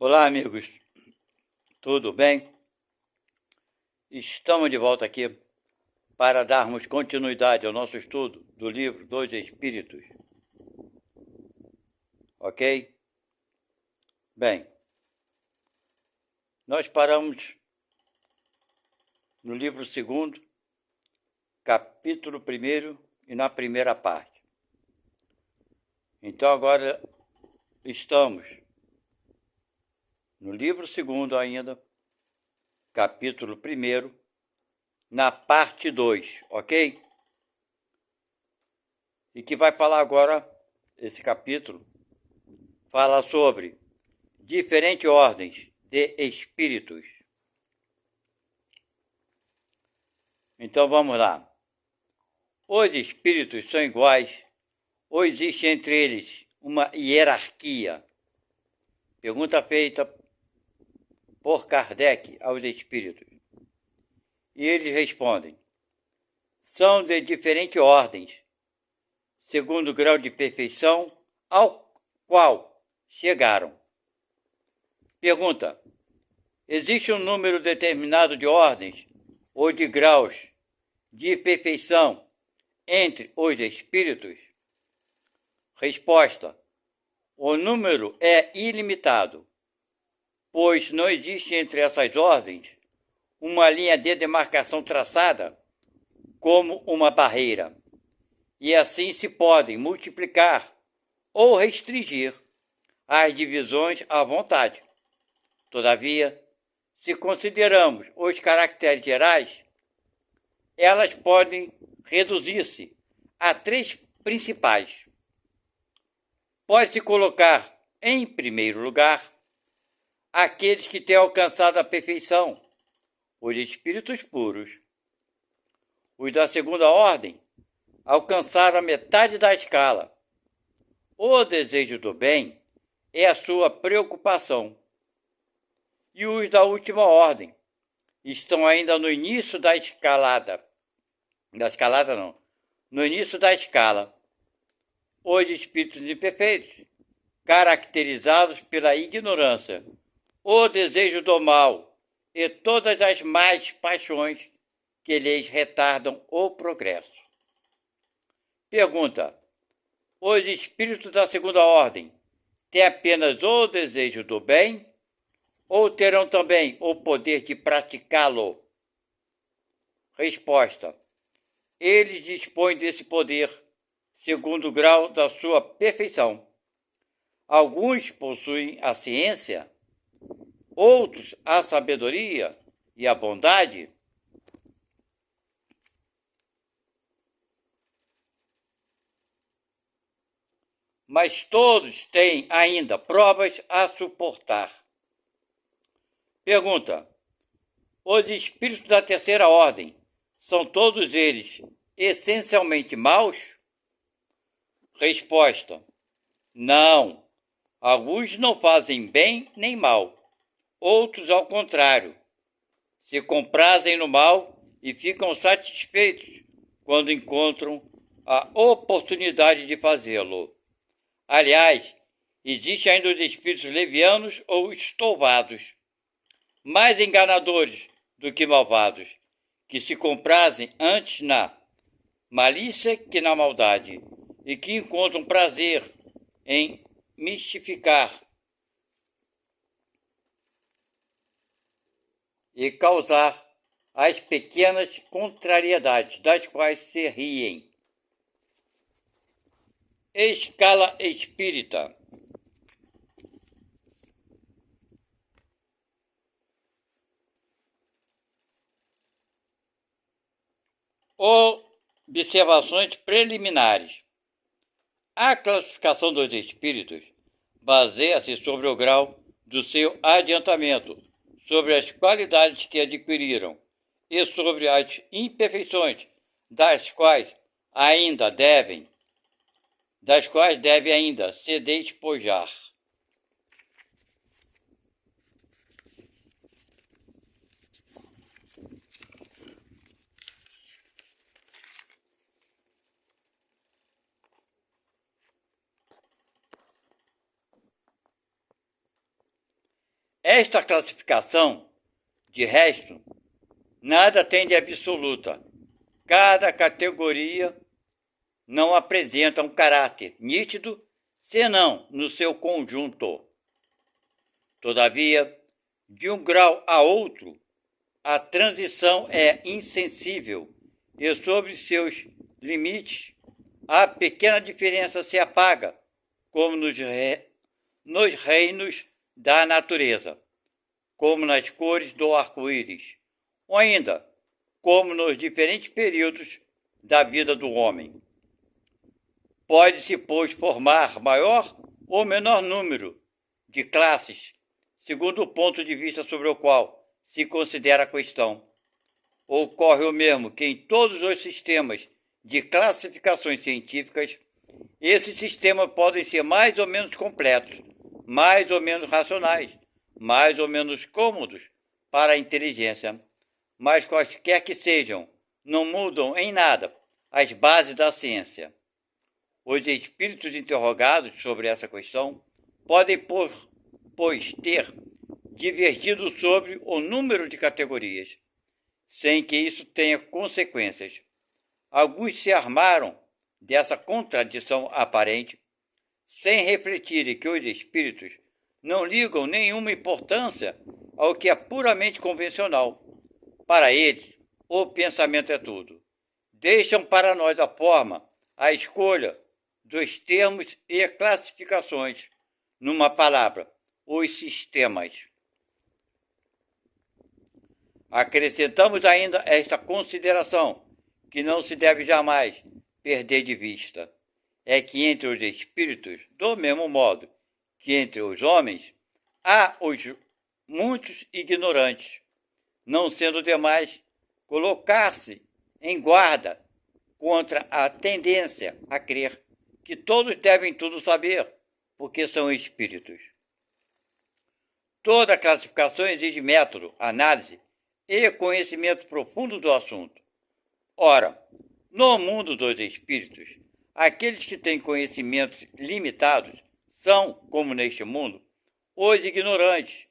Olá, amigos, tudo bem? Estamos de volta aqui para darmos continuidade ao nosso estudo do livro dos Espíritos, ok? Bem, nós paramos no livro 2º, capítulo 1º e na primeira parte. Então agora estamos no livro 2º ainda, capítulo 1º, na parte 2, ok? E que vai falar agora, esse capítulo, fala sobre diferentes ordens de espíritos. Então vamos lá. Os espíritos são iguais ou existe entre eles uma hierarquia? Pergunta feita por Kardec aos espíritos. E eles respondem: são de diferentes ordens, segundo o grau de perfeição ao qual chegaram. Pergunta: existe um número determinado de ordens ou de graus de perfeição entre os espíritos? Resposta: o número é ilimitado, pois não existe entre essas ordens uma linha de demarcação traçada como uma barreira, e assim se podem multiplicar ou restringir as divisões à vontade. Todavia, se consideramos os caracteres gerais, elas podem reduzir-se a 3 principais. Pode-se colocar, em primeiro lugar, aqueles que têm alcançado a perfeição, os espíritos puros. Os da segunda ordem alcançaram a metade da escala. O desejo do bem é a sua preocupação. E os da última ordem estão ainda no início da escalada. No início da escala. Os espíritos imperfeitos, caracterizados pela ignorância, o desejo do mal e todas as más paixões que lhes retardam o progresso. Pergunta: os espíritos da segunda ordem têm apenas o desejo do bem ou terão também o poder de praticá-lo? Resposta: eles dispõem desse poder segundo o grau da sua perfeição. Alguns possuem a ciência, outros a sabedoria e a bondade. Mas todos têm ainda provas a suportar. Pergunta: os espíritos da terceira ordem são todos eles essencialmente maus? Resposta: não. Alguns não fazem bem nem mal. Outros, ao contrário, se comprazem no mal e ficam satisfeitos quando encontram a oportunidade de fazê-lo. Aliás, existe ainda os espíritos levianos ou estouvados, mais enganadores do que malvados, que se comprazem antes na malícia que na maldade, e que encontram prazer em mistificar e causar as pequenas contrariedades das quais se riem. Escala espírita. Observações preliminares. A classificação dos espíritos baseia-se sobre o grau do seu adiantamento, sobre as qualidades que adquiriram e sobre as imperfeições das quais devem ainda se despojar. Esta classificação, de resto, nada tem de absoluta. Cada categoria não apresenta um caráter nítido, senão no seu conjunto. Todavia, de um grau a outro, a transição é insensível e sobre seus limites a pequena diferença se apaga, como nos reinos da natureza, como nas cores do arco-íris, ou ainda como nos diferentes períodos da vida do homem. Pode-se, pois, formar maior ou menor número de classes, segundo o ponto de vista sobre o qual se considera a questão. Ocorre o mesmo que em todos os sistemas de classificações científicas, esses sistemas podem ser mais ou menos completos, mais ou menos racionais, mais ou menos cômodos para a inteligência, mas quaisquer que sejam, não mudam em nada as bases da ciência. Os espíritos interrogados sobre essa questão podem, pois, ter divergido sobre o número de categorias, sem que isso tenha consequências. Alguns se armaram dessa contradição aparente, sem refletirem que os espíritos não ligam nenhuma importância ao que é puramente convencional. Para eles, o pensamento é tudo. Deixam para nós a forma, a escolha dos termos e classificações, numa palavra, os sistemas. Acrescentamos ainda esta consideração, que não se deve jamais perder de vista, é que entre os espíritos, do mesmo modo que entre os homens, há os muitos ignorantes, não sendo demais colocar-se em guarda contra a tendência a crer que todos devem tudo saber, porque são espíritos. Toda classificação exige método, análise e conhecimento profundo do assunto. Ora, no mundo dos espíritos, aqueles que têm conhecimentos limitados são, como neste mundo, os ignorantes,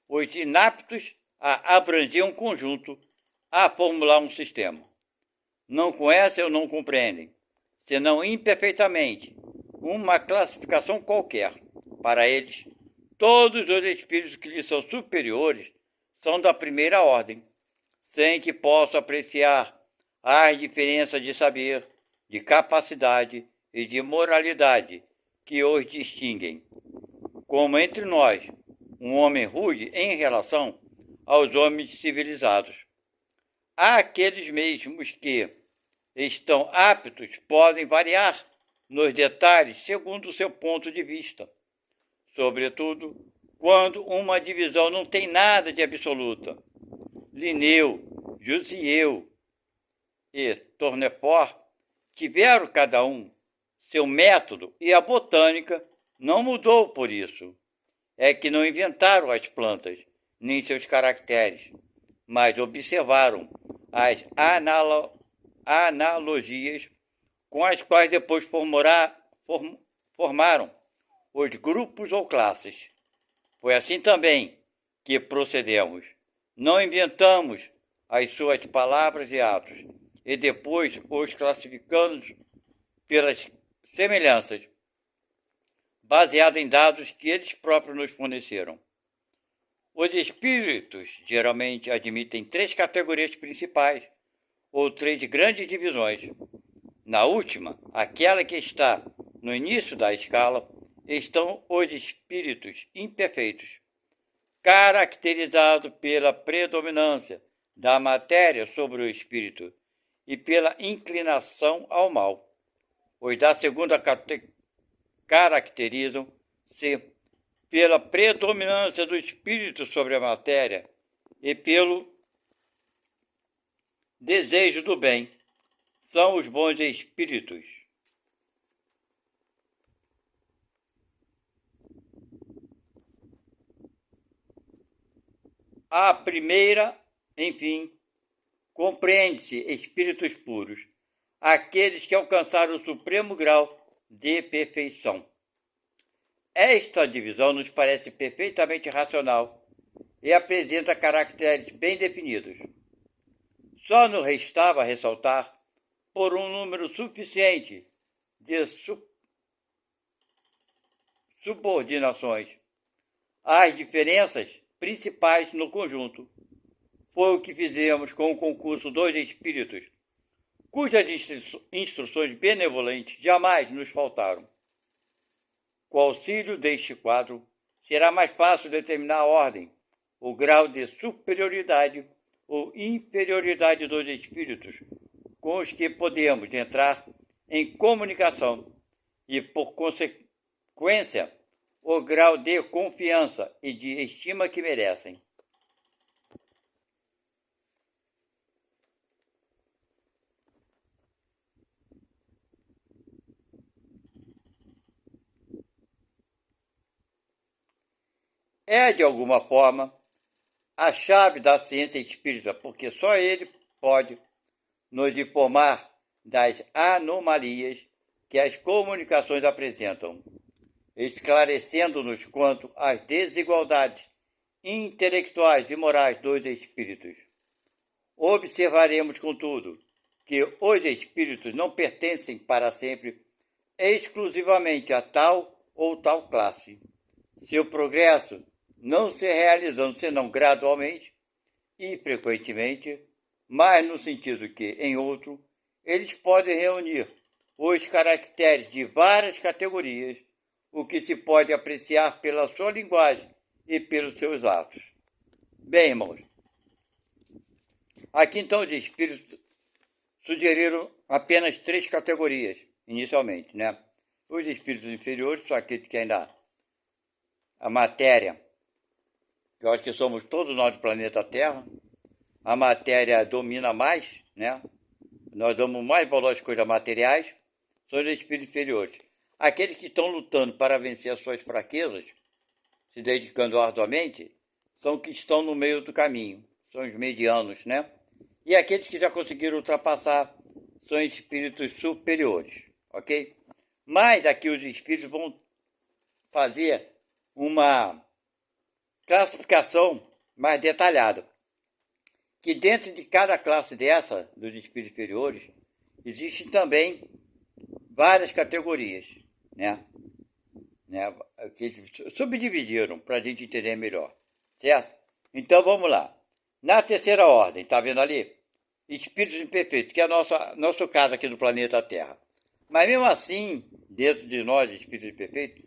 os inaptos a abranger um conjunto, a formular um sistema. Não conhecem ou não compreendem, senão imperfeitamente, uma classificação qualquer. Para eles, todos os espíritos que lhes são superiores são da primeira ordem, sem que possam apreciar as diferenças de saber, de capacidade e de moralidade que os distinguem. Como entre nós, um homem rude em relação aos homens civilizados. Há aqueles mesmos que estão aptos podem variar nos detalhes segundo o seu ponto de vista, sobretudo quando uma divisão não tem nada de absoluta. Linneu, Jussieu e Tournefort tiveram cada um seu método e a botânica não mudou por isso. É que não inventaram as plantas, nem seus caracteres, mas observaram as analogias com as quais depois formaram os grupos ou classes. Foi assim também que procedemos. Não inventamos as suas palavras e atos, e depois os classificamos pelas semelhanças, baseado em dados que eles próprios nos forneceram. Os espíritos geralmente admitem 3 categorias principais, ou 3 grandes divisões. Na última, aquela que está no início da escala, estão os espíritos imperfeitos, caracterizados pela predominância da matéria sobre o espírito e pela inclinação ao mal. Os da segunda caracterizam-se pela predominância do espírito sobre a matéria e pelo desejo do bem. São os bons espíritos. A primeira, enfim, compreende-se espíritos puros, aqueles que alcançaram o supremo grau de perfeição. Esta divisão nos parece perfeitamente racional e apresenta caracteres bem definidos. Só nos restava ressaltar, por um número suficiente de subordinações, as diferenças principais no conjunto. Foi o que fizemos com o concurso dos espíritos, cujas instruções benevolentes jamais nos faltaram. Com o auxílio deste quadro, será mais fácil determinar a ordem, o grau de superioridade ou inferioridade dos espíritos com os que podemos entrar em comunicação e, por consequência, o grau de confiança e de estima que merecem. É, de alguma forma, a chave da ciência espírita, porque só ele pode nos informar das anomalias que as comunicações apresentam, esclarecendo-nos quanto às desigualdades intelectuais e morais dos espíritos. Observaremos, contudo, que os espíritos não pertencem para sempre exclusivamente a tal ou tal classe. Seu progresso não se realizando senão gradualmente e frequentemente, mas no sentido que, em outro, eles podem reunir os caracteres de várias categorias, o que se pode apreciar pela sua linguagem e pelos seus atos. Bem, irmãos, aqui então os espíritos sugeriram apenas 3 categorias, inicialmente, né? Os espíritos inferiores são aqueles que ainda a matéria, que eu acho que somos todos nós do planeta Terra, a matéria domina mais, né? Nós damos mais valor às coisas materiais, são os espíritos inferiores. Aqueles que estão lutando para vencer as suas fraquezas, se dedicando arduamente, são os que estão no meio do caminho, são os medianos, né? E aqueles que já conseguiram ultrapassar são espíritos superiores, ok? Mas aqui os espíritos vão fazer uma classificação mais detalhada, que dentro de cada classe dessa, dos espíritos inferiores, existem também várias categorias, né? Que subdividiram para a gente entender melhor, certo? Então vamos lá. Na terceira ordem, tá vendo ali? Espíritos imperfeitos, que é nosso caso aqui do planeta Terra. Mas mesmo assim, dentro de nós, espíritos imperfeitos,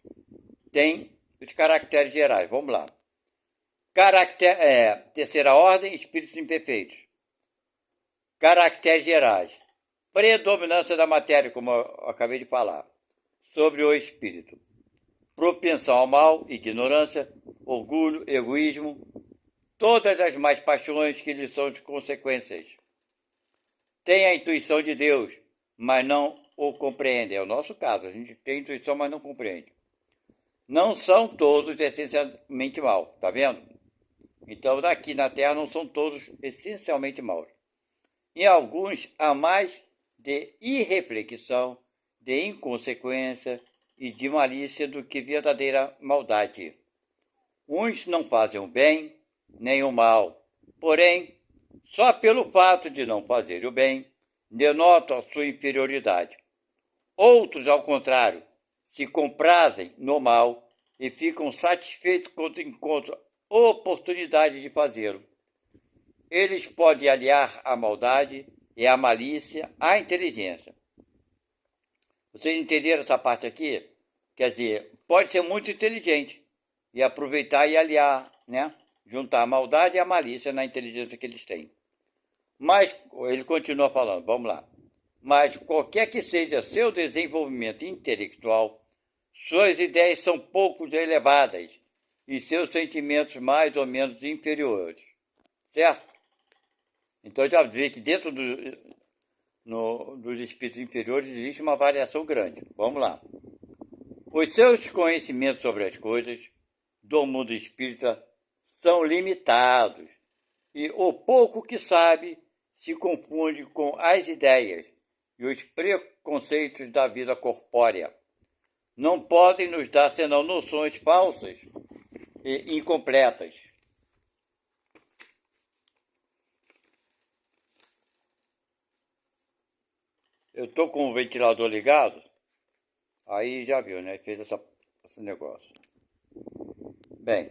tem os caracteres gerais. Vamos lá. Terceira ordem, espíritos imperfeitos. Caracteres gerais. Predominância da matéria, como eu acabei de falar, sobre o espírito. Propensão ao mal, ignorância, orgulho, egoísmo, todas as más paixões que lhe são de consequências. Tem a intuição de Deus, mas não o compreende. É o nosso caso, a gente tem intuição, mas não compreende. Não são todos essencialmente maus, tá vendo? Então, daqui na Terra não são todos essencialmente maus. Em alguns, há mais de irreflexão, de inconsequência e de malícia do que verdadeira maldade. Uns não fazem o bem, nem o mal. Porém, só pelo fato de não fazer o bem, denotam a sua inferioridade. Outros, ao contrário, se comprazem no mal e ficam satisfeitos quando encontram oportunidade de fazê-lo. Eles podem aliar a maldade e a malícia à inteligência. Vocês entenderam essa parte aqui? Quer dizer, pode ser muito inteligente e aproveitar e aliar, né? Juntar a maldade e a malícia na inteligência que eles têm. Mas, ele continua falando, vamos lá. Mas, qualquer que seja seu desenvolvimento intelectual, suas ideias são pouco elevadas e seus sentimentos mais ou menos inferiores. Certo? Então, já vê que dentro dos espíritos inferiores existe uma variação grande. Vamos lá. Os seus conhecimentos sobre as coisas do mundo espírita são limitados e o pouco que sabe se confunde com as ideias e os preconceitos da vida corpórea. Não podem nos dar senão noções falsas e incompletas. Eu tô com o ventilador ligado, aí já viu, né? Fez esse negócio. Bem,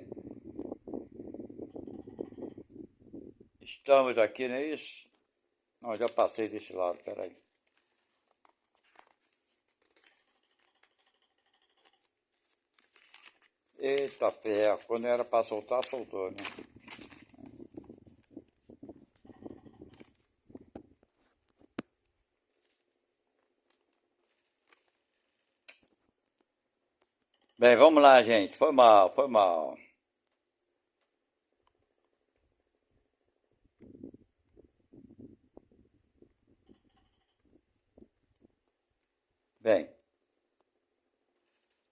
estamos aqui, não é isso? Não, já passei desse lado, peraí. Eita pé, quando era para soltar, soltou, né? Bem, vamos lá, gente. Foi mal, foi mal. Bem,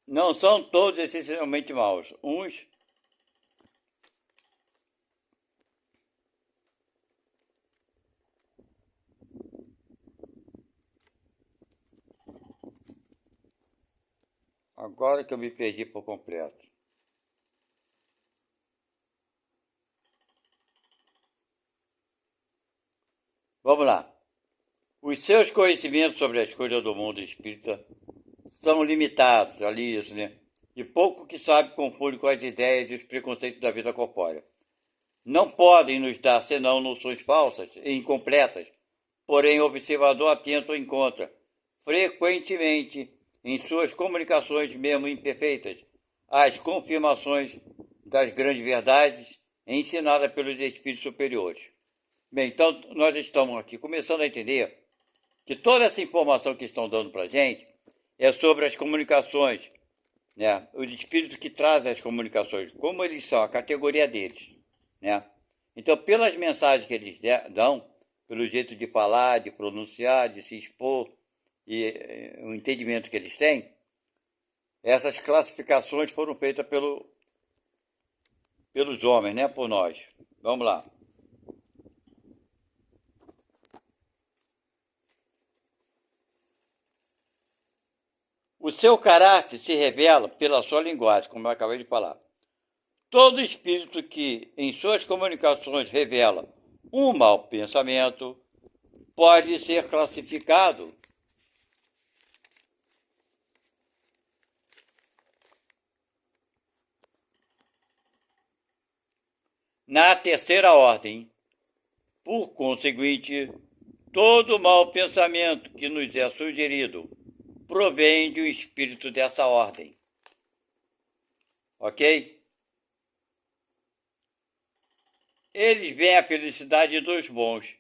não são todos essencialmente maus. Uns. Agora que eu me perdi por completo. Vamos lá. Os seus conhecimentos sobre as coisas do mundo espírita são limitados, ali isso, né? E pouco que sabe confunde com as ideias e os preconceitos da vida corpórea. Não podem nos dar senão noções falsas e incompletas, porém o observador atento encontra, frequentemente, em suas comunicações mesmo imperfeitas, as confirmações das grandes verdades ensinadas pelos espíritos superiores. Bem, então nós estamos aqui começando a entender que toda essa informação que estão dando para a gente é sobre as comunicações, né? Os espíritos que trazem as comunicações, como eles são, a categoria deles, né? Então, pelas mensagens que eles dão, pelo jeito de falar, de pronunciar, de se expor e o entendimento que eles têm, essas classificações foram feitas pelos homens, né? Por nós. Vamos lá. O seu caráter se revela pela sua linguagem, como eu acabei de falar. Todo espírito que em suas comunicações revela um mau pensamento pode ser classificado na terceira ordem. Por conseguinte, todo mau pensamento que nos é sugerido provém de um espírito dessa ordem. Ok? Eles veem a felicidade dos bons,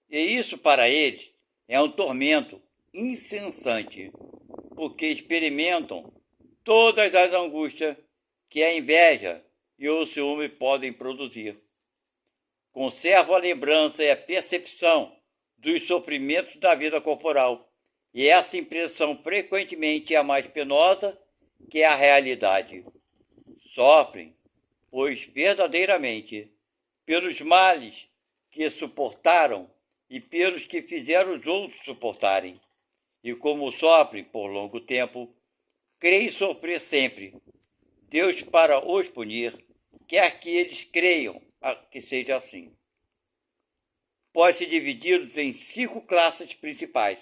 e isso para eles é um tormento incessante, porque experimentam todas as angústias que a inveja e o ciúme podem produzir. Conservam a lembrança e a percepção dos sofrimentos da vida corporal, e essa impressão frequentemente é a mais penosa que a realidade. Sofrem, pois verdadeiramente, pelos males que suportaram e pelos que fizeram os outros suportarem. E como sofrem por longo tempo, creem sofrer sempre. Deus, para os punir, quer que eles creiam que seja assim. Pode-se dividi-los em 5 classes principais,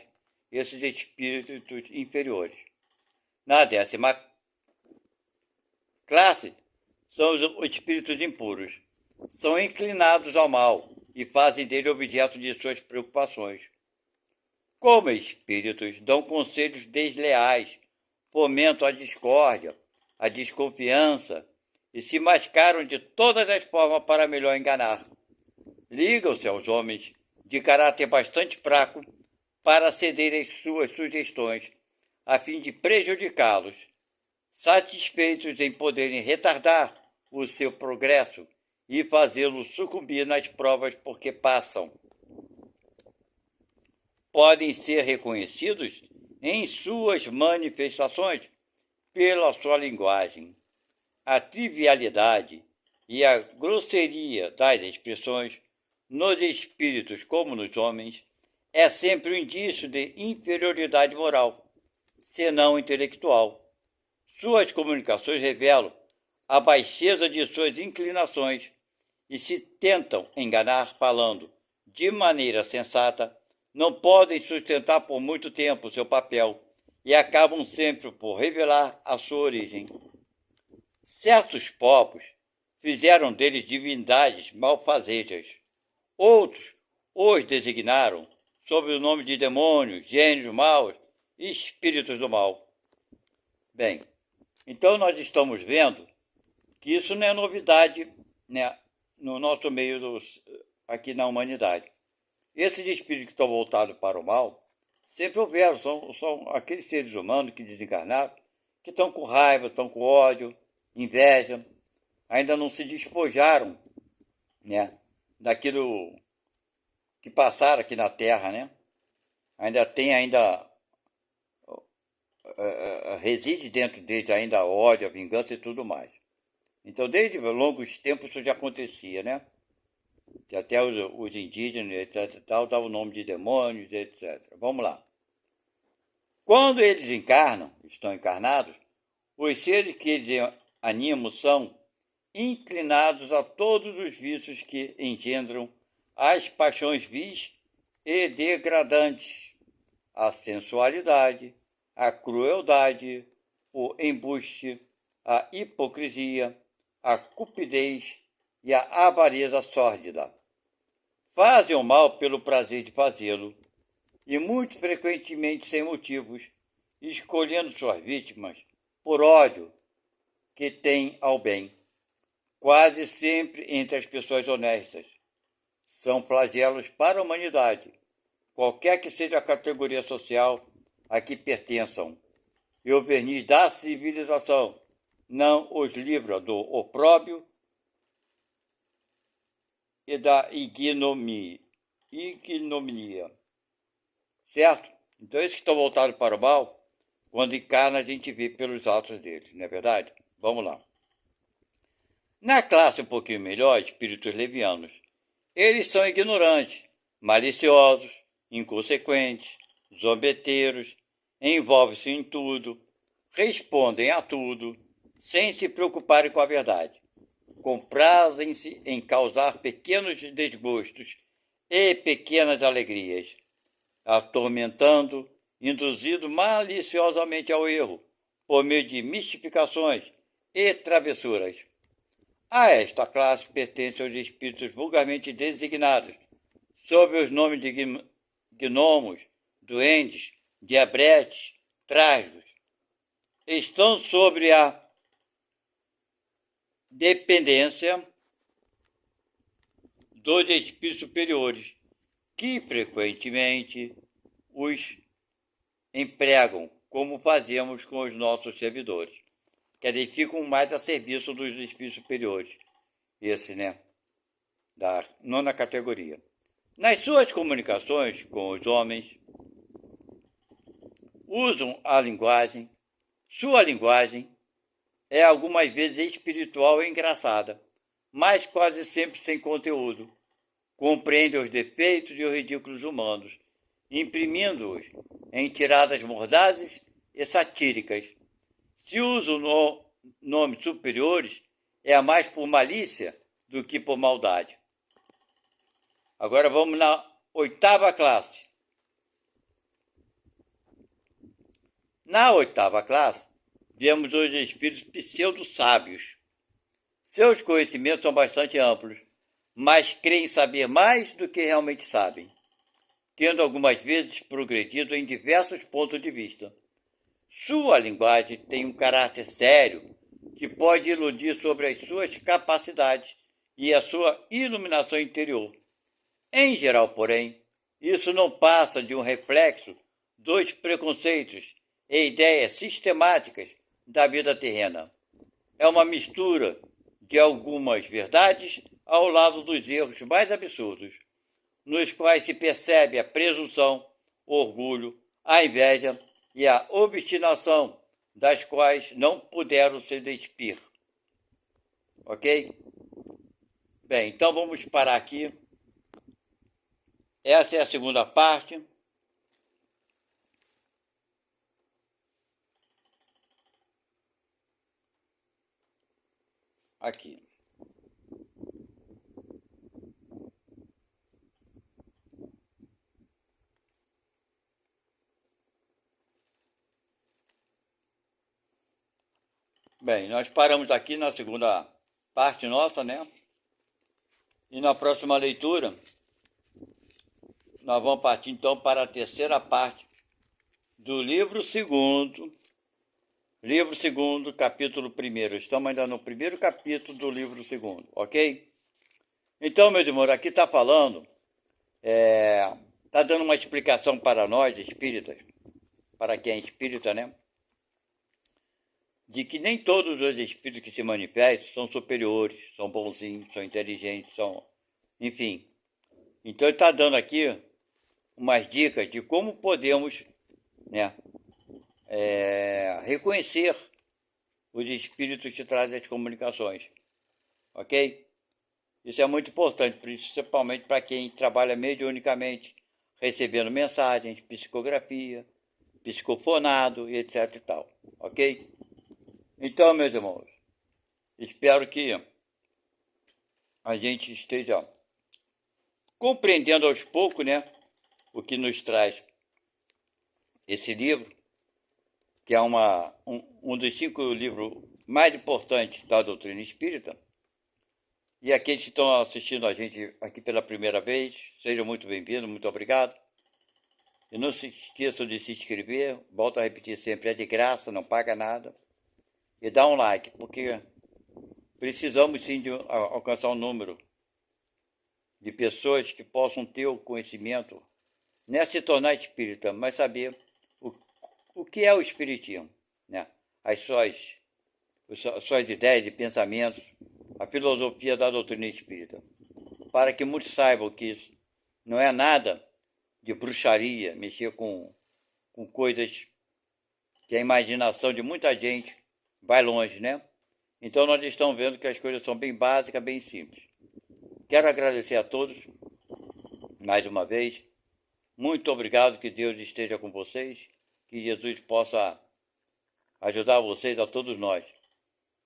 esses espíritos inferiores. Na 10ª classe, são os espíritos impuros. São inclinados ao mal e fazem dele objeto de suas preocupações. Como espíritos, dão conselhos desleais, fomentam a discórdia, a desconfiança e se mascaram de todas as formas para melhor enganar. Ligam-se aos homens de caráter bastante fraco para ceder às suas sugestões, a fim de prejudicá-los, satisfeitos em poderem retardar o seu progresso e fazê-lo sucumbir nas provas porque passam. Podem ser reconhecidos em suas manifestações pela sua linguagem. A trivialidade e a grosseria das expressões, nos espíritos como nos homens, é sempre um indício de inferioridade moral, senão intelectual. Suas comunicações revelam a baixeza de suas inclinações e se tentam enganar falando, de maneira sensata, não podem sustentar por muito tempo seu papel e acabam sempre por revelar a sua origem. Certos povos fizeram deles divindades malfazejas. Outros os designaram sob o nome de demônios, gênios maus e espíritos do mal. Bem, então nós estamos vendo que isso não é novidade, né, no nosso meio aqui na humanidade. Esses espíritos que estão voltados para o mal sempre houveram, são aqueles seres humanos que desencarnaram, que estão com raiva, estão com ódio, inveja, ainda não se despojaram, né, daquilo que passaram aqui na Terra, né? Reside dentro deles ainda a ódio, a vingança e tudo mais. Então, desde longos tempos isso já acontecia, né? Que até os indígenas, etc, tal, davam o nome de demônios, etc. Vamos lá. Quando eles estão encarnados, os seres que eles animam são inclinados a todos os vícios que engendram as paixões vis e degradantes, a sensualidade, a crueldade, o embuste, a hipocrisia, a cupidez e a avareza sórdida. Fazem o mal pelo prazer de fazê-lo, e muito frequentemente sem motivos, escolhendo suas vítimas por ódio que têm ao bem, quase sempre entre as pessoas honestas. São flagelos para a humanidade, qualquer que seja a categoria social a que pertençam, e o verniz da civilização não os livra do opróbrio e da ignomia. Certo? Então, esses que estão voltados para o mal, quando encarna, a gente vê pelos atos deles, não é verdade? Vamos lá. Na classe um pouquinho melhor, espíritos levianos, eles são ignorantes, maliciosos, inconsequentes, zombeteiros, envolvem-se em tudo, respondem a tudo, sem se preocuparem com a verdade. Comprazem-se em causar pequenos desgostos e pequenas alegrias, atormentando, induzindo maliciosamente ao erro, por meio de mistificações e travessuras. A esta classe pertencem os espíritos vulgarmente designados, sob os nomes de gnomos, duendes, diabretes, trasgos. Estão sobre a dependência dos espíritos superiores, que frequentemente os empregam, como fazemos com os nossos servidores. Quer dizer, ficam mais a serviço dos espíritos superiores. Esse, né? Da nona categoria. Nas suas comunicações com os homens, usam a linguagem. Sua linguagem é algumas vezes espiritual e engraçada, mas quase sempre sem conteúdo. Compreende os defeitos e os ridículos humanos, imprimindo-os em tiradas mordazes e satíricas. Se usam nomes superiores, é mais por malícia do que por maldade. Agora vamos na oitava classe. Na oitava classe, vemos os espíritos pseudo-sábios. Seus conhecimentos são bastante amplos, mas creem saber mais do que realmente sabem, tendo algumas vezes progredido em diversos pontos de vista. Sua linguagem tem um caráter sério que pode iludir sobre as suas capacidades e a sua iluminação interior. Em geral, porém, isso não passa de um reflexo dos preconceitos e ideias sistemáticas da vida terrena. É uma mistura de algumas verdades ao lado dos erros mais absurdos, nos quais se percebe a presunção, o orgulho, a inveja e a obstinação, das quais não puderam se despir. Ok? Bem, então vamos parar aqui. Essa é a segunda parte. Aqui. Bem, nós paramos aqui na segunda parte nossa, né? E na próxima leitura, nós vamos partir então para a terceira parte do livro segundo, capítulo 1. Estamos ainda no primeiro capítulo do livro segundo, ok? Então, meus irmãos, aqui está falando, está dando uma explicação para nós, espíritas, para quem é espírita, né? De que nem todos os espíritos que se manifestam são superiores, são bonzinhos, são inteligentes, enfim. Então ele está dando aqui umas dicas de como podemos, né, reconhecer os espíritos que trazem as comunicações, ok? Isso é muito importante, principalmente para quem trabalha mediunicamente, recebendo mensagens, psicografia, psicofonado e etc e tal, ok? Então, meus irmãos, espero que a gente esteja compreendendo aos poucos, né, o que nos traz esse livro, que é um dos 5 livros mais importantes da doutrina espírita. E aqueles que estão assistindo a gente aqui pela primeira vez, sejam muito bem-vindos, muito obrigado. E não se esqueçam de se inscrever, volto a repetir sempre, é de graça, não paga nada. E dá um like, porque precisamos sim de alcançar um número de pessoas que possam ter o conhecimento, não é se tornar espírita, mas saber o que é o espiritismo, né? As suas ideias e pensamentos, a filosofia da doutrina espírita, para que muitos saibam que isso não é nada de bruxaria, mexer com coisas que a imaginação de muita gente vai longe, né? Então nós estamos vendo que as coisas são bem básicas, bem simples. Quero agradecer a todos, mais uma vez. Muito obrigado, que Deus esteja com vocês, que Jesus possa ajudar vocês, a todos nós,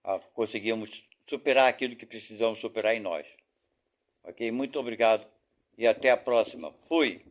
a conseguirmos superar aquilo que precisamos superar em nós. Ok? Muito obrigado e até a próxima. Fui!